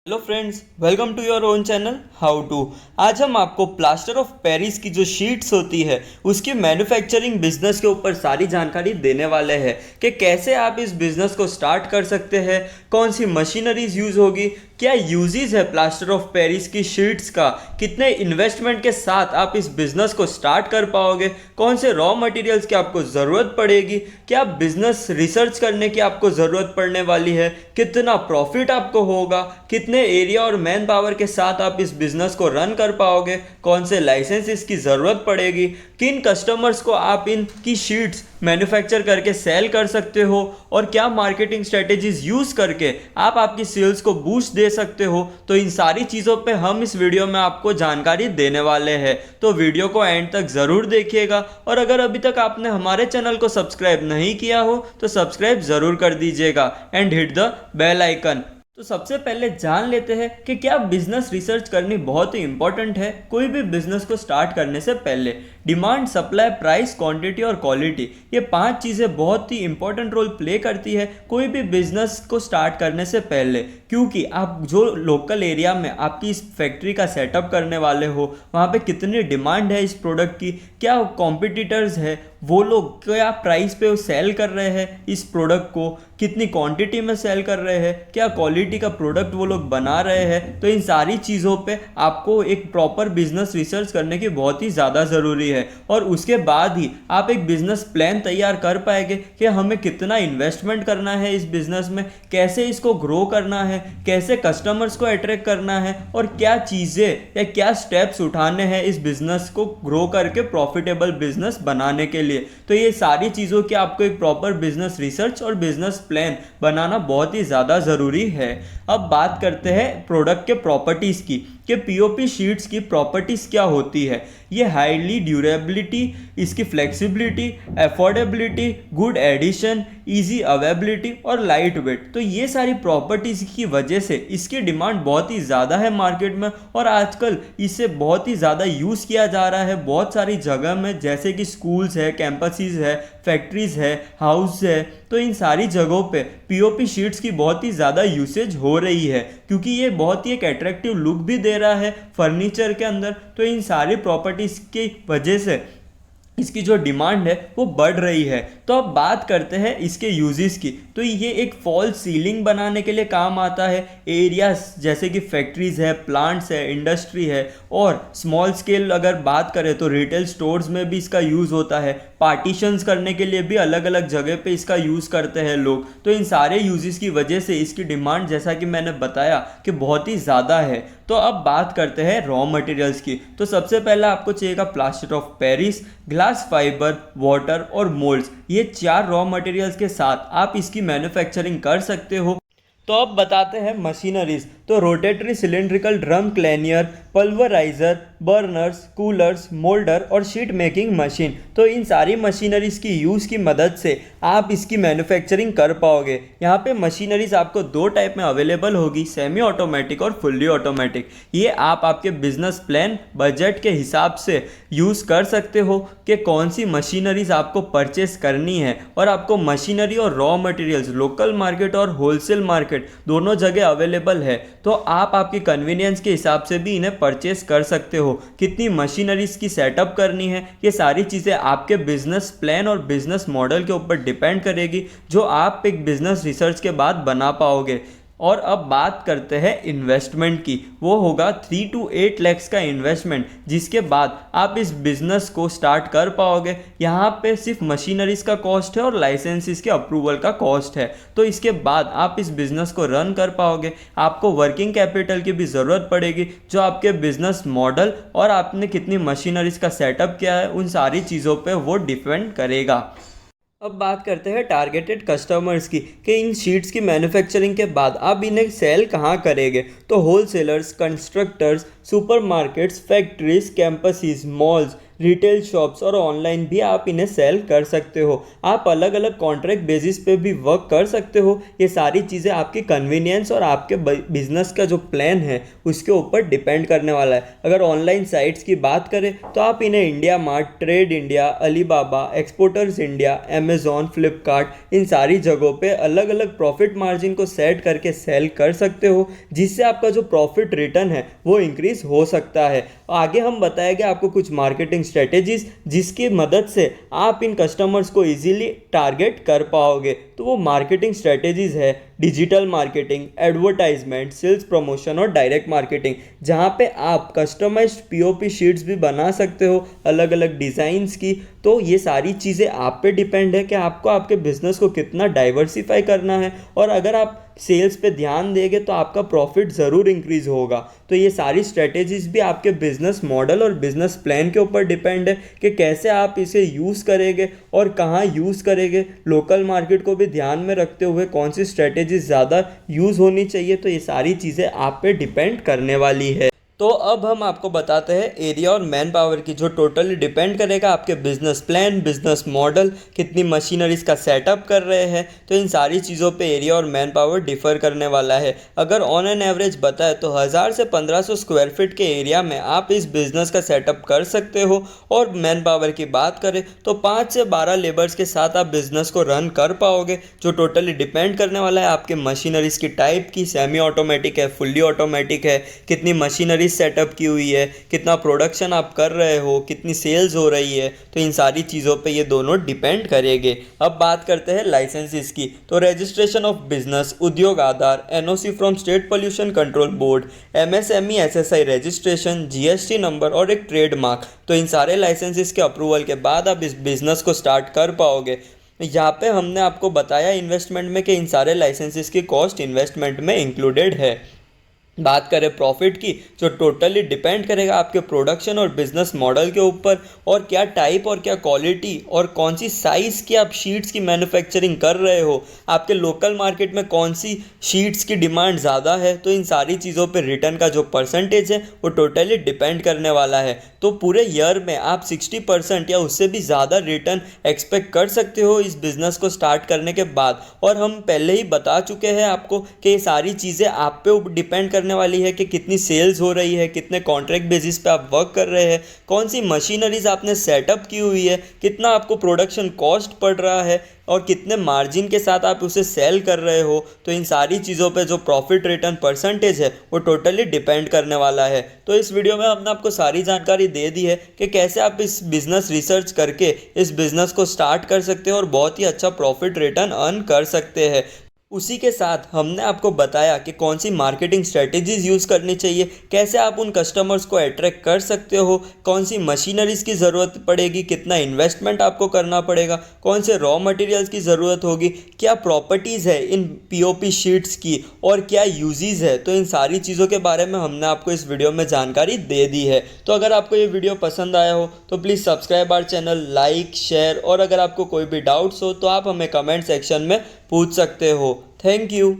Hello friends, welcome to your own channel how to. आज हम आपको प्लास्टर ऑफ पेरिस की जो शीट्स होती है उसकी मैन्युफैक्चरिंग बिजनेस के ऊपर सारी जानकारी देने वाले हैं कि कैसे आप इस बिजनेस को स्टार्ट कर सकते हैं, कौन सी मशीनरीज यूज़ होगी, क्या यूजेस है प्लास्टर ऑफ पेरिस की शीट्स का, कितने इन्वेस्टमेंट के साथ आप इस बिजनेस को स्टार्ट कर पाओगे, कौन से रॉ मटेरियल्स की आपको ज़रूरत पड़ेगी, क्या बिजनेस रिसर्च करने की आपको ज़रूरत पड़ने वाली है, कितना प्रॉफिट आपको होगा, कितने एरिया और मैन पावर के साथ आप इस बिजनेस को रन कर पाओगे, कौन से लाइसेंसेस की ज़रूरत पड़ेगी, किन कस्टमर्स को आप इनकी शीट्स मैन्युफैक्चर करके सेल कर सकते हो और क्या मार्केटिंग स्ट्रेटेजीज यूज़ करके आप आपकी सेल्स को बूस्ट दे सकते हो। तो इन सारी चीज़ों पे हम इस वीडियो में आपको जानकारी देने वाले हैं, तो वीडियो को एंड तक ज़रूर देखिएगा। और अगर अभी तक आपने हमारे चैनल को सब्सक्राइब नहीं किया हो तो सब्सक्राइब ज़रूर कर दीजिएगा and hit the bell icon. तो सबसे पहले जान लेते हैं कि क्या बिजनेस रिसर्च करनी बहुत ही इंपॉर्टेंट है कोई भी बिजनेस को स्टार्ट करने से पहले। डिमांड, सप्लाई, प्राइस, क्वांटिटी और क्वालिटी, ये 5 चीज़ें बहुत ही इंपॉर्टेंट रोल प्ले करती है कोई भी बिजनेस को स्टार्ट करने से पहले, क्योंकि आप जो लोकल एरिया में आपकी इस फैक्ट्री का सेटअप करने वाले हो वहाँ पे कितनी डिमांड है इस प्रोडक्ट की, क्या कॉम्पिटिटर्स है, वो लोग क्या प्राइस पे सेल कर रहे हैं इस प्रोडक्ट को, कितनी क्वांटिटी में सेल कर रहे हैं, क्या क्वालिटी का प्रोडक्ट वो लोग बना रहे हैं। तो इन सारी चीज़ों पे आपको एक प्रॉपर बिजनेस रिसर्च करने की बहुत ही ज़्यादा ज़रूरी है और उसके बाद ही आप एक बिजनेस प्लान तैयार कर पाएंगे कि हमें कितना इन्वेस्टमेंट करना है इस बिजनेस में, कैसे इसको ग्रो करना है, कैसे कस्टमर्स को अट्रैक्ट करना है और क्या चीज़ें या क्या स्टेप्स उठाने हैं इस बिजनेस को ग्रो करके प्रॉफिटेबल बिजनेस बनाने के लिए। तो ये सारी चीज़ों की आपको एक प्रॉपर बिजनेस रिसर्च और बिजनेस प्लान बनाना बहुत ही ज़्यादा ज़रूरी है। अब बात करते हैं प्रोडक्ट के प्रॉपर्टीज़ की कि पीओपी शीट्स की प्रॉपर्टीज़ क्या होती है। ये हाईली ड्यूरेबिलिटी, इसकी flexibility, affordability, good addition, easy availability और लाइट वेट, तो ये सारी प्रॉपर्टीज़ की वजह से इसकी डिमांड बहुत ही ज़्यादा है मार्केट में और आजकल इसे बहुत ही ज़्यादा यूज़ किया जा रहा है बहुत सारी जगह में, जैसे कि स्कूल्स है, कैंपसेस है, फैक्ट्रीज़ है, हाउस है। तो इन सारी जगहों पे पीओपी शीट्स की बहुत ही ज़्यादा यूसेज हो रही है क्योंकि ये बहुत ही एक अट्रैक्टिव लुक भी दे रहा है फर्नीचर के अंदर। तो इन सारी प्रॉपर्टीज़ की वजह से इसकी जो डिमांड है वो बढ़ रही है। तो अब बात करते हैं इसके यूजेस की। तो ये एक फॉल सीलिंग बनाने के लिए काम आता है। एरियाज जैसे कि फैक्ट्रीज है, प्लांट्स है, इंडस्ट्री है और स्मॉल स्केल अगर बात करें तो रिटेल स्टोर्स में भी इसका यूज़ होता है। पार्टीशंस करने के लिए भी अलग अलग जगह पे इसका यूज़ करते हैं लोग। तो इन सारे यूजेस की वजह से इसकी डिमांड, जैसा कि मैंने बताया, कि बहुत ही ज़्यादा है। तो अब बात करते हैं रॉ मटेरियल्स की। तो सबसे पहला आपको चाहिएगा plaster of Paris, glass fibre, water और मोल्ड्स। ये 4 रॉ मटेरियल्स के साथ आप इसकी मैन्युफैक्चरिंग कर सकते हो। तो अब बताते हैं मशीनरीज। तो रोटेटरी सिलेंड्रिकल ड्रम क्लैनियर, पल्वराइजर, बर्नर्स, कूलर्स, मोल्डर और शीट मेकिंग मशीन। तो इन सारी मशीनरीज की यूज़ की मदद से आप इसकी मैन्युफैक्चरिंग कर पाओगे। यहाँ पे मशीनरीज आपको 2 टाइप में अवेलेबल होगी, सेमी ऑटोमेटिक और फुल्ली ऑटोमेटिक। ये आप आपके बिजनेस प्लान, बजट के हिसाब से यूज़ कर सकते हो कि कौन सी मशीनरीज आपको परचेस करनी है। और आपको मशीनरी और रॉ मटेरियल्स लोकल मार्केट और होलसेल मार्केट दोनों जगह अवेलेबल है। तो आप आपकी कन्वीनियंस के हिसाब से भी इन्हें परचेस कर सकते हो। कितनी मशीनरीज की सेटअप करनी है, ये सारी चीज़ें आपके बिजनेस प्लान और बिजनेस मॉडल के ऊपर डिपेंड करेगी, जो आप एक बिजनेस रिसर्च के बाद बना पाओगे। और अब बात करते हैं इन्वेस्टमेंट की। वो होगा 3 to 8 लाख का इन्वेस्टमेंट, जिसके बाद आप इस बिज़नेस को स्टार्ट कर पाओगे। यहाँ पे सिर्फ मशीनरीज का कॉस्ट है और लाइसेंसेस के अप्रूवल का कॉस्ट है। तो इसके बाद आप इस बिज़नेस को रन कर पाओगे। आपको वर्किंग कैपिटल की भी ज़रूरत पड़ेगी, जो आपके बिज़नेस मॉडल और आपने कितनी मशीनरीज का सेटअप किया है उन सारी चीज़ों पर वो डिपेंड करेगा। अब बात करते हैं टारगेटेड कस्टमर्स की कि इन शीट्स की मैन्युफैक्चरिंग के बाद आप इन्हें सेल कहाँ करेंगे। तो wholesalers, constructors, supermarkets, factories, campuses, malls, retail shops और ऑनलाइन भी आप इन्हें सेल कर सकते हो। आप अलग अलग कॉन्ट्रैक्ट बेसिस पे भी वर्क कर सकते हो। ये सारी चीज़ें आपकी कन्वीनियंस और आपके बिजनेस का जो प्लान है उसके ऊपर डिपेंड करने वाला है। अगर ऑनलाइन साइट्स की बात करें तो आप इन्हें India Mart, trade India, Alibaba, exporters India, Amazon, Flipkart, इन सारी जगहों पे अलग अलग प्रॉफिट मार्जिन को सेट करके सेल कर सकते हो, जिससे आपका जो प्रॉफिट रिटर्न है वो इंक्रीज हो सकता है। आगे हम बताएंगे आपको कुछ मार्केटिंग स्ट्रेटेजीज जिसकी मदद से आप इन कस्टमर्स को इजीली टारगेट कर पाओगे। तो वो मार्केटिंग स्ट्रेटेजीज है digital marketing, advertisement, sales promotion और डायरेक्ट मार्केटिंग, जहाँ पे आप कस्टमाइज्ड पीओपी शीट्स भी बना सकते हो अलग अलग डिज़ाइंस की। तो ये सारी चीज़ें आप पे डिपेंड है कि आपको आपके बिजनेस को कितना डाइवर्सिफाई करना है, और अगर आप सेल्स पे ध्यान देंगे तो आपका प्रॉफिट ज़रूर इंक्रीज होगा। तो ये सारी स्ट्रेटेजीज भी आपके बिजनेस मॉडल और बिजनेस प्लान के ऊपर डिपेंड है कि कैसे आप इसे यूज़ करेंगे और कहाँ यूज़ करेंगे। लोकल मार्केट को भी ध्यान में रखते हुए कौन सी स्ट्रेटेजीज ज़्यादा यूज़ होनी चाहिए, तो ये सारी चीज़ें आप पे डिपेंड करने वाली है। तो अब हम आपको बताते हैं एरिया और मैन पावर की, जो टोटली डिपेंड करेगा आपके बिजनेस प्लान, बिजनेस मॉडल, कितनी मशीनरीज का सेटअप कर रहे हैं। तो इन सारी चीज़ों पे एरिया और मैन पावर डिफर करने वाला है। अगर ऑन एन एवरेज बताए तो 1000 से 1500 स्क्वायर फीट के एरिया में आप इस बिज़नेस का सेटअप कर सकते हो। और मैन पावर की बात करें तो 5 से 12 लेबर्स के साथ आप बिज़नेस को रन कर पाओगे, जो टोटली डिपेंड करने वाला है आपके मशीनरीज की टाइप की, सेमी ऑटोमेटिक है, फुल्ली ऑटोमेटिक है, कितनी मशीनरी सेटअप की हुई है, कितना प्रोडक्शन आप कर रहे हो, कितनी सेल्स हो रही है। तो इन सारी चीज़ों पे ये दोनों डिपेंड करेंगे। अब बात करते हैं लाइसेंसेस की। तो registration of business, Udyog Aadhaar, NOC from state pollution control board, MSME SSI registration, GST number और एक ट्रेडमार्क। तो इन सारे लाइसेंसेस के अप्रूवल के बाद आप इस बिजनेस को स्टार्ट कर पाओगे। यहाँ पे हमने आपको बताया इन्वेस्टमेंट में कि इन सारे लाइसेंसेस की कॉस्ट इन्वेस्टमेंट में इंक्लूडेड है। बात करें प्रॉफिट की, जो टोटली डिपेंड करेगा आपके प्रोडक्शन और बिजनेस मॉडल के ऊपर, और क्या टाइप और क्या क्वालिटी और कौन सी साइज़ की आप शीट्स की मैन्युफैक्चरिंग कर रहे हो, आपके लोकल मार्केट में कौन सी शीट्स की डिमांड ज़्यादा है। तो इन सारी चीज़ों पे रिटर्न का जो परसेंटेज है वो टोटली डिपेंड करने वाला है। तो पूरे ईयर में आप 60% या उससे भी ज़्यादा रिटर्न एक्सपेक्ट कर सकते हो इस बिज़नेस को स्टार्ट करने के बाद। और हम पहले ही बता चुके हैं आपको कि ये सारी चीज़ें आप पे डिपेंड करने वाली है कि कितनी सेल्स हो रही है, कितने कॉन्ट्रैक्ट बेसिस पे आप वर्क कर रहे हैं, कौन सी मशीनरीज आपने सेटअप की हुई है, कितना आपको प्रोडक्शन कॉस्ट पड़ रहा है और कितने मार्जिन के साथ आप उसे सेल कर रहे हो। तो इन सारी चीज़ों पे जो प्रॉफिट रिटर्न परसेंटेज है वो टोटली डिपेंड करने वाला है। तो इस वीडियो में हमने आपको सारी जानकारी दे दी है कि कैसे आप इस बिज़नेस रिसर्च करके इस बिज़नेस को स्टार्ट कर सकते हो और बहुत ही अच्छा प्रॉफिट रिटर्न अर्न कर सकते हैं। उसी के साथ हमने आपको बताया कि कौन सी मार्केटिंग स्ट्रेटेजीज यूज़ करनी चाहिए, कैसे आप उन कस्टमर्स को अट्रैक्ट कर सकते हो, कौन सी मशीनरीज़ की ज़रूरत पड़ेगी, कितना इन्वेस्टमेंट आपको करना पड़ेगा, कौन से रॉ मटेरियल्स की ज़रूरत होगी, क्या प्रॉपर्टीज़ है इन पीओपी शीट्स की और क्या यूजेस है। तो इन सारी चीज़ों के बारे में हमने आपको इस वीडियो में जानकारी दे दी है। तो अगर आपको ये वीडियो पसंद आया हो तो please subscribe our channel, like, share, और अगर आपको कोई भी डाउट्स हो तो आप हमें कमेंट सेक्शन में पूछ सकते हो। Thank you.